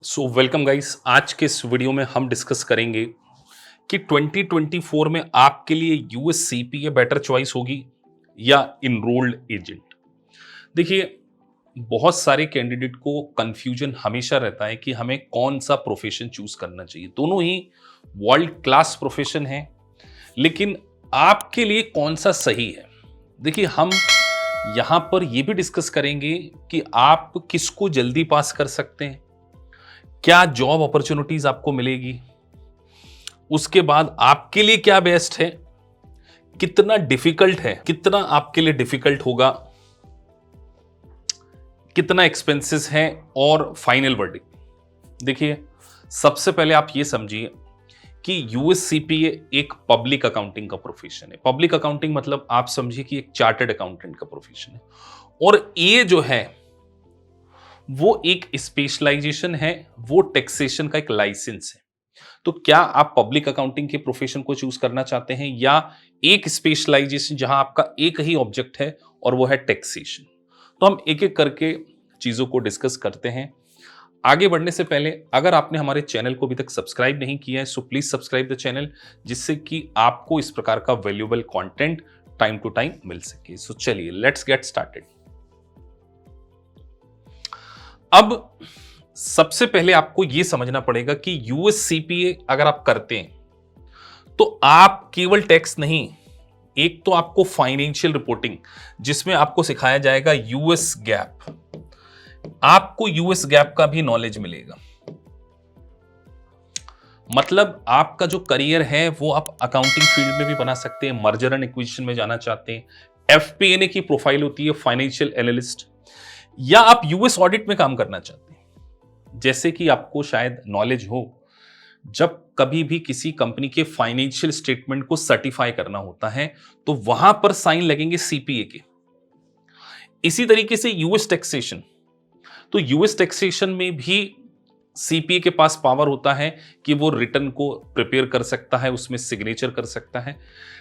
So welcome guys. आज के इस वीडियो में हम डिस्कस करेंगे कि 2024 में आपके लिए यूएस सीपीए बेटर चॉइस होगी या इनरोल्ड एजेंट। देखिए, बहुत सारे कैंडिडेट को कंफ्यूजन हमेशा रहता है कि हमें कौन सा प्रोफेशन चूज करना चाहिए। दोनों ही वर्ल्ड क्लास प्रोफेशन है, लेकिन आपके लिए कौन सा सही है। देखिए, हम यहां पर यह भी डिस्कस करेंगे कि आप किसको जल्दी पास कर सकते हैं, क्या जॉब अपॉर्चुनिटीज आपको मिलेगी, उसके बाद आपके लिए क्या बेस्ट है, कितना डिफिकल्ट है, कितना आपके लिए डिफिकल्ट होगा, कितना एक्सपेंसेस है और फाइनल वर्डिक्ट। देखिए, सबसे पहले आप ये समझिए कि यूएस सीपीए एक पब्लिक अकाउंटिंग का प्रोफेशन है। पब्लिक अकाउंटिंग मतलब आप समझिए कि एक चार्टर्ड अकाउंटेंट का प्रोफेशन है, और ये जो है वो एक स्पेशलाइजेशन है, वो टैक्सेशन का एक लाइसेंस है। तो क्या आप पब्लिक अकाउंटिंग के प्रोफेशन को चूज करना चाहते हैं या एक स्पेशलाइजेशन जहां आपका एक ही ऑब्जेक्ट है और वो है टैक्सेशन। तो हम एक एक करके चीजों को डिस्कस करते हैं। आगे बढ़ने से पहले अगर आपने हमारे चैनल को अभी तक सब्सक्राइब नहीं किया है so please subscribe the channel, जिससे कि आपको इस प्रकार का valuable content time to time मिल सके। सो चलिए लेट्स गेट स्टार्टेड। अब सबसे पहले आपको यह समझना पड़ेगा कि यूएस सीपीए अगर आप करते हैं तो आप केवल टैक्स नहीं, एक तो आपको फाइनेंशियल रिपोर्टिंग जिसमें आपको सिखाया जाएगा यूएस गैप, आपको यूएस गैप का भी नॉलेज मिलेगा। मतलब आपका जो करियर है वो आप अकाउंटिंग फील्ड में भी बना सकते हैं, मर्जर एंड एक्विजिशन में जाना चाहते हैं, एफपीएनए की प्रोफाइल होती है फाइनेंशियल एनालिस्ट, या आप यूएस ऑडिट में काम करना चाहते हैं। जैसे कि आपको शायद नॉलेज हो, जब कभी भी किसी कंपनी के फाइनेंशियल स्टेटमेंट को सर्टिफाई करना होता है तो वहां पर साइन लगेंगे सीपीए के। इसी तरीके से यूएस टैक्सेशन, तो यूएस टैक्सेशन में भी सीपीए के पास पावर होता है कि वो रिटर्न को प्रिपेयर कर सकता है, उसमें सिग्नेचर कर सकता है।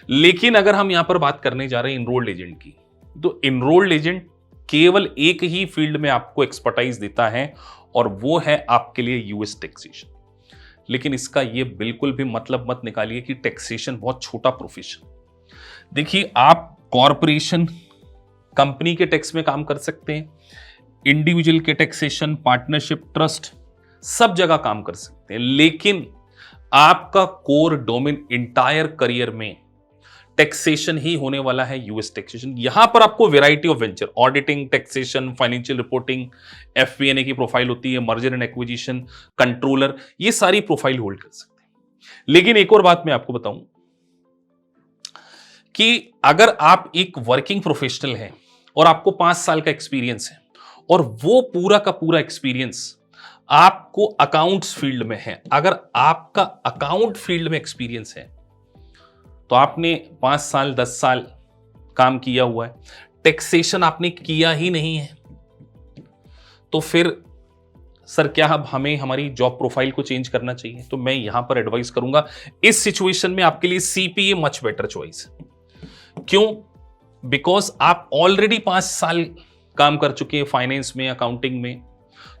लेकिन अगर हम यहां पर बात करने जा रहे हैं इनरोल्ड एजेंट की, तो इनरोल्ड एजेंट केवल एक ही फील्ड में आपको एक्सपर्टाइज देता है और वो है आपके लिए यूएस टैक्सेशन। लेकिन इसका ये बिल्कुल भी मतलब मत निकालिए कि टैक्सेशन बहुत छोटा प्रोफेशन। देखिए, आप कॉरपोरेशन कंपनी के टैक्स में काम कर सकते हैं, इंडिविजुअल के टैक्सेशन, पार्टनरशिप, ट्रस्ट, सब जगह काम कर सकते हैं। लेकिन आपका कोर डोमेन इंटायर करियर में टैक्सेशन ही होने वाला है, यूएस टैक्सेशन। यहां पर आपको variety of venture, auditing, taxation, financial reporting, FPNA की प्रोफाइल होती है, मर्जर एंड एक्विजिशन, कंट्रोलर, ये सारी प्रोफाइल होल्ड कर सकते हैं। लेकिन एक और बात मैं आपको बताऊं कि अगर आप एक वर्किंग प्रोफेशनल हैं और आपको 5 साल का एक्सपीरियंस है और वो पूरा का पूरा एक्सपीरियंस आपको अकाउंट्स फील्ड में है, अगर आपका अकाउंट फील्ड में एक्सपीरियंस है तो आपने 5 साल 10 साल काम किया हुआ है, टैक्सेशन आपने किया ही नहीं है, तो फिर सर क्या अब हमें हमारी जॉब प्रोफाइल को चेंज करना चाहिए? तो मैं यहां पर एडवाइस करूंगा इस सिचुएशन में आपके लिए सीपीए मच बेटर चॉइस। क्यों? बिकॉज आप ऑलरेडी 5 साल काम कर चुके हैं फाइनेंस में, अकाउंटिंग में,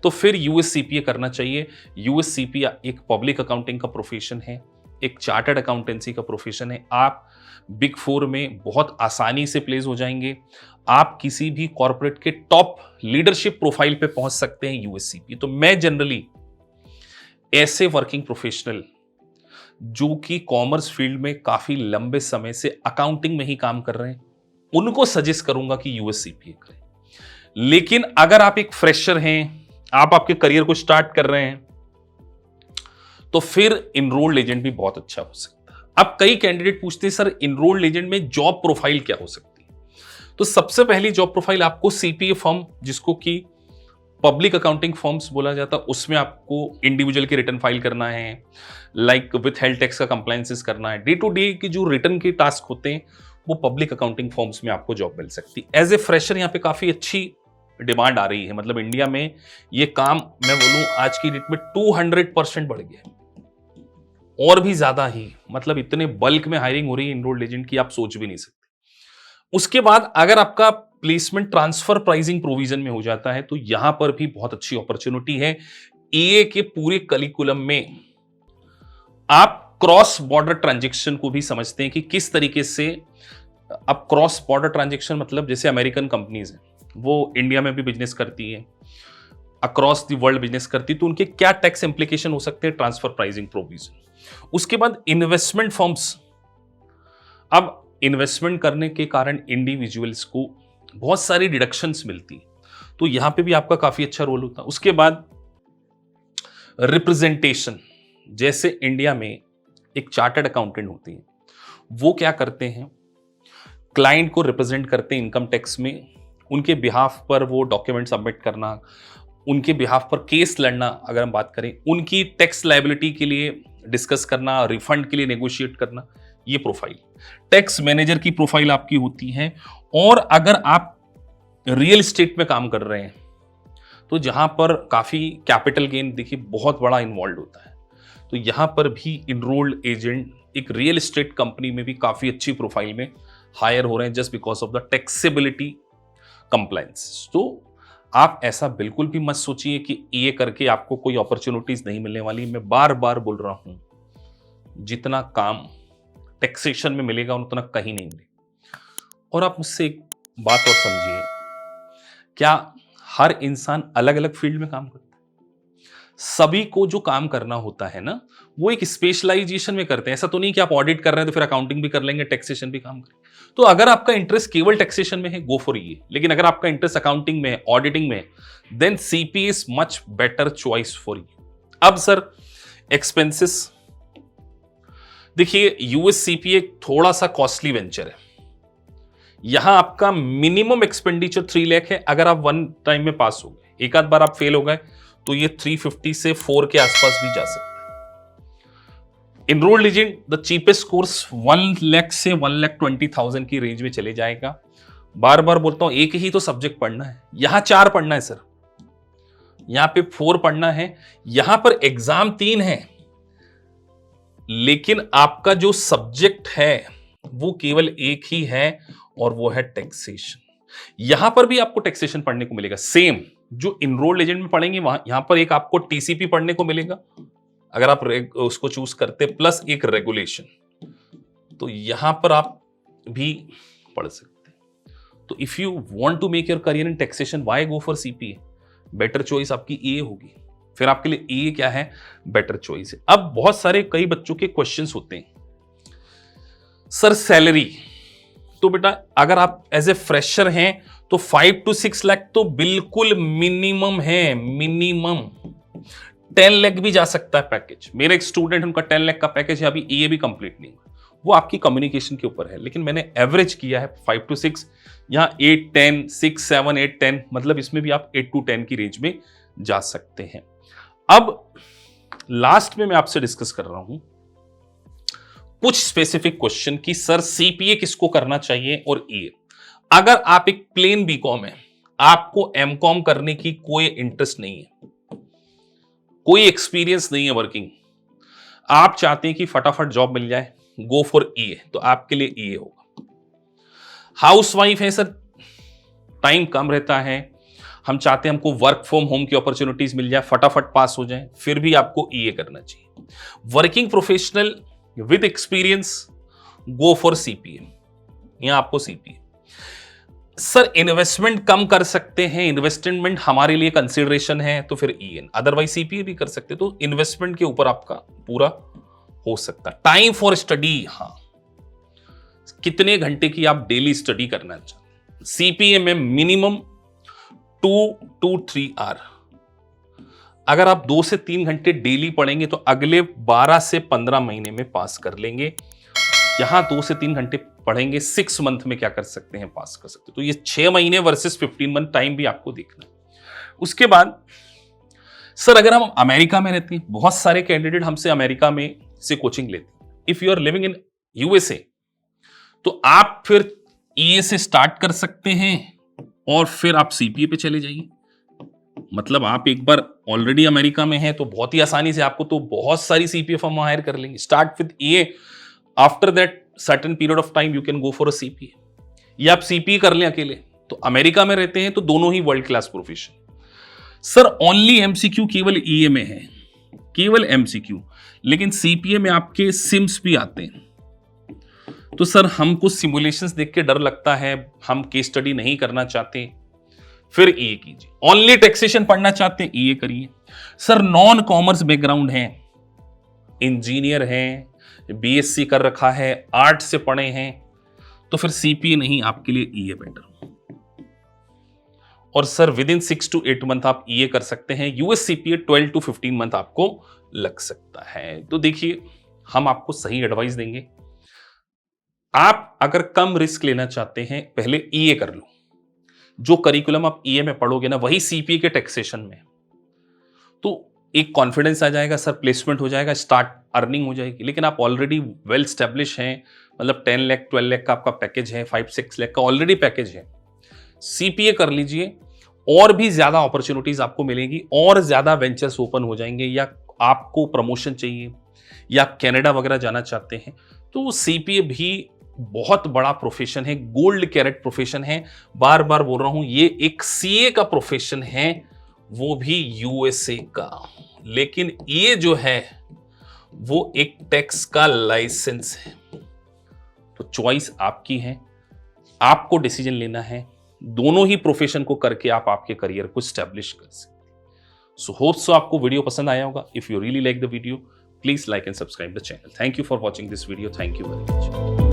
तो फिर यूएस सीपीए करना चाहिए। यूएस सीपीए एक पब्लिक अकाउंटिंग का प्रोफेशन है, एक चार्टर्ड अकाउंटेंसी का प्रोफेशन है। आप बिग फोर में बहुत आसानी से प्लेस हो जाएंगे, आप किसी भी कॉर्पोरेट के टॉप लीडरशिप प्रोफाइल पे पहुंच सकते हैं यूएस सीपीए। तो मैं जनरली ऐसे वर्किंग प्रोफेशनल जो कि कॉमर्स फील्ड में काफी लंबे समय से अकाउंटिंग में ही काम कर रहे हैं, उनको सजेस्ट करूंगा कि यूएस सीपीए करें। लेकिन अगर आप एक फ्रेशर हैं, आप आपके करियर को स्टार्ट कर रहे हैं, तो फिर इनरोल्ड एजेंट भी बहुत अच्छा हो सकता है। अब कई कैंडिडेट पूछते हैं सर इनरोल्ड एजेंट में जॉब प्रोफाइल क्या हो सकती है? तो सबसे पहली जॉब प्रोफाइल आपको सीपीए फर्म, जिसको कि पब्लिक अकाउंटिंग फर्म्स बोला जाता है, उसमें आपको इंडिविजुअल के रिटर्न फाइल करना है, लाइक विथ हेल्थ टैक्स का कंप्लायंसेस करना है, डे टू डे की जो रिटर्न के टास्क होते हैं वो पब्लिक अकाउंटिंग फर्म्स में आपको जॉब मिल सकती है। एज ए फ्रेशर यहाँ पे काफी अच्छी डिमांड आ रही है। मतलब इंडिया में ये काम, मैं बोलूं आज की डेट में 200% बढ़ गया है, और भी ज्यादा ही, मतलब इतने बल्क में हायरिंग हो रही है इनरोल्ड एजेंट की, आप सोच भी नहीं सकते। उसके बाद अगर आपका प्लेसमेंट ट्रांसफर प्राइसिंग प्रोविजन में हो जाता है तो यहां पर भी बहुत अच्छी अपॉर्चुनिटी है। ईए के पूरे करिकुलम में आप क्रॉस बॉर्डर ट्रांजैक्शन को भी समझते हैं कि किस तरीके से, अब क्रॉस बॉर्डर ट्रांजैक्शन मतलब जैसे अमेरिकन कंपनीज हैं वो इंडिया में भी बिजनेस करती है, अक्रॉस द वर्ल्ड बिजनेस करती है, तो उनके क्या टैक्स इंप्लीकेशन हो सकते हैं, ट्रांसफर प्राइसिंग प्रोविजन। उसके बाद इन्वेस्टमेंट फर्म्स, अब इन्वेस्टमेंट करने के कारण इंडिविजुअल्स को बहुत सारी डिडक्शंस मिलती है, तो यहां पे भी आपका काफी अच्छा रोल होता है। उसके बाद रिप्रेजेंटेशन, जैसे इंडिया में एक चार्टर्ड अकाउंटेंट होती है, वो क्या करते हैं, क्लाइंट को रिप्रेजेंट करते हैं इनकम टैक्स में, उनके बिहाफ पर वो डॉक्यूमेंट सबमिट करना, उनके बिहाफ पर केस लड़ना, अगर हम बात करें उनकी टैक्स लायबिलिटी के लिए डिस्कस करना, रिफंड के लिए नेगोशिएट करना, ये प्रोफाइल टैक्स मैनेजर की प्रोफाइल आपकी होती है। और अगर आप रियल एस्टेट में काम कर रहे हैं तो जहां पर काफी कैपिटल गेन देखिए बहुत बड़ा इन्वॉल्व होता है, तो यहां पर भी इनरोल्ड एजेंट एक रियल एस्टेट कंपनी में भी काफी अच्छी प्रोफाइल में हायर हो रहे हैं just because of the taxability compliance. तो आप ऐसा बिल्कुल भी मत सोचिए कि ये करके आपको कोई अपॉर्चुनिटीज नहीं मिलने वाली। मैं बार बार बोल रहा हूं, जितना काम टैक्सेशन में मिलेगा उतना कहीं नहीं मिलेगा। और आप मुझसे एक बात और समझिए, क्या हर इंसान अलग अलग फील्ड में काम करता है? सभी को जो काम करना होता है ना, वो एक स्पेशलाइजेशन में करते हैं। ऐसा तो नहीं कि आप ऑडिट कर रहे हैं तो फिर अकाउंटिंग भी कर लेंगे, टैक्सेशन भी काम करेंगे। तो अगर आपका इंटरेस्ट केवल टैक्सेशन में है, गो फॉर ये। लेकिन अगर आपका इंटरेस्ट अकाउंटिंग में है, ऑडिटिंग में है, then CPA is much better choice for you. अब सर एक्सपेंसेस, देखिए यूएस सीपीए थोड़ा सा कॉस्टली वेंचर है। यहां आपका मिनिमम एक्सपेंडिचर 3 लाख है। अगर आप वन टाइम में पास हो गए, एक आध बार आप फेल हो गए, तो ये 350 से 4 के आसपास भी जा सकता है। Enrolled agent the cheapest course 1 lakh से 1,20,000 की रेंज में चले जाएगा। बार बार बोलता हूं, एक ही तो सब्जेक्ट पढ़ना है, यहां 4 पढ़ना है सर, यहां पे 4 पढ़ना है। यहां पर एग्जाम 3 है, लेकिन आपका जो सब्जेक्ट है वो केवल एक ही है, और वो है टैक्सेशन। यहां पर भी आपको टैक्सेशन पढ़ने को मिलेगा, सेम जो इनरोल्ड एजेंट में पढ़ेंगे वहां, यहां पर एक आपको टीसीपी पढ़ने को मिलेगा अगर आप उसको चूज करते, प्लस एक रेगुलेशन। तो यहां पर आप भी पढ़ सकते हैं। तो if you want to make your career in taxation, why go for CPA? Better choice आपकी ए होगी। फिर आपके लिए ए क्या है? बेटर चॉइस है। अब बहुत सारे कई बच्चों के क्वेश्चंस होते हैं, सर सैलरी तो बेटा अगर आप एज ए फ्रेशर हैं तो 5 to 6 लाख तो बिल्कुल मिनिमम है, मिनिमम। 10 लाख भी जा सकता है पैकेज। मेरे एक स्टूडेंट, उनका 10 लाख का पैकेज है, अभी ये भी कंप्लीट नहीं हुआ। वो आपकी कम्युनिकेशन के ऊपर है, लेकिन मैंने एवरेज किया है 5 to 6, यहाँ 8, 10, 6, 7, 8, 10, मतलब इसमें भी आप 8 to 10 की रेंज में जा सकते हैं। अब लास्ट में मैं आपसे डिस्कस कर रहा हूं कुछ स्पेसिफिक क्वेश्चन की सर सीपीए किसको करना चाहिए और ईए। अगर आप एक प्लेन बीकॉम है, आपको एमकॉम करने की कोई इंटरेस्ट नहीं है, कोई एक्सपीरियंस नहीं है वर्किंग, आप चाहते हैं कि फटाफट जॉब मिल जाए, गो फॉर ईए, तो आपके लिए ईए होगा। हाउसवाइफ है सर, टाइम कम रहता है, हम चाहते हैं हमको वर्क फ्रॉम होम की अपॉर्चुनिटीज मिल जाए, फटाफट पास हो जाए, फिर भी आपको ईए करना चाहिए। Working professional with experience, go for CPA, यहां आपको सीपीए। सर इन्वेस्टमेंट कम कर सकते हैं, इन्वेस्टमेंट हमारे लिए कंसिडरेशन है, तो फिर ईएन, अदरवाइज सीपीए भी कर सकते, तो इन्वेस्टमेंट के ऊपर आपका पूरा हो सकता है। टाइम फॉर स्टडी, हाँ कितने घंटे की आप डेली स्टडी करना चाहते हैं। सीपीए में मिनिमम 2 to 3 आवर, अगर आप 2 से 3 घंटे डेली पढ़ेंगे तो अगले 12 से 15 महीने में पास कर लेंगे। यहां 2 से 3 घंटे पढ़ेंगे, 6 मंथ में क्या कर सकते हैं, पास कर सकते हैं। तो ये 6 महीने वर्सेस 15 मंथ टाइम भी आपको देखना है। उसके बाद सर अगर हम अमेरिका में रहते हैं, बहुत सारे कैंडिडेट हमसे अमेरिका में से कोचिंग लेते हैं। If you are living in USA तो आप फिर ईए से स्टार्ट कर सकते हैं और फिर आप सीपीए पे चले जाइए। मतलब आप एक बार ऑलरेडी अमेरिका में हैं तो बहुत ही आसानी से आपको तो बहुत सारी सीपीए फर्म हायर कर लेंगे। Start with EA, after that certain period of time you can go for a CPA, या आप सीपीए कर लें अकेले। तो अमेरिका में रहते हैं तो दोनों ही world class profession. Sir only MCQ केवल ईए में है, केवल एमसीक्यू, लेकिन सीपीए में आपके सिम्स भी आते हैं। तो सर हमको सिमुलेशंस देख के डर लगता है, हम केस स्टडी नहीं करना चाहते, फिर ईए कीजिए। ओनली टैक्सेशन पढ़ना चाहते हैं, ईए करिए। सर नॉन कॉमर्स बैकग्राउंड है, इंजीनियर है, बीएससी कर रखा है, आर्ट से पढ़े हैं, तो फिर सीपीए नहीं, आपके लिए ईए बेटर। और sir with in 6 to 8 month आप ईए कर सकते हैं। यूएस सीपीए 12 to 15 मंथ आपको लग सकता है। तो देखिए हम आपको सही एडवाइस देंगे। आप अगर कम रिस्क लेना चाहते हैं, पहले ईए कर लो। जो करिकुलम आप ईए में पढ़ोगे ना, वही सीपीए के टैक्सेशन में, तो एक कॉन्फिडेंस आ जाएगा, सर प्लेसमेंट हो जाएगा, स्टार्ट अर्निंग हो जाएगी। लेकिन आप ऑलरेडी वेल स्टैब्लिश हैं, मतलब 10 लाख 12 लाख का आपका पैकेज है, 5-6 लाख का ऑलरेडी पैकेज है, सीपीए कर लीजिए। और भी ज्यादा अपॉर्चुनिटीज आपको मिलेगी, और ज्यादा वेंचर्स ओपन हो जाएंगे, या आपको प्रमोशन चाहिए या कनाडा वगैरह जाना चाहते हैं, तो सीपीए भी बहुत बड़ा प्रोफेशन है, गोल्ड कैरेट प्रोफेशन है। बार बार बोल रहा हूं, ये एक सीए का प्रोफेशन है, वो भी यूएसए का। लेकिन ये जो है वो एक टैक्स का लाइसेंस है। तो चॉइस आपकी है, आपको डिसीजन लेना है। दोनों ही प्रोफेशन को करके आप आपके करियर को स्टैब्लिश कर सकते। सो होप सो आपको वीडियो पसंद आया होगा। If you really like the video, please like and subscribe the channel. Thank you for watching this video. Thank you very much.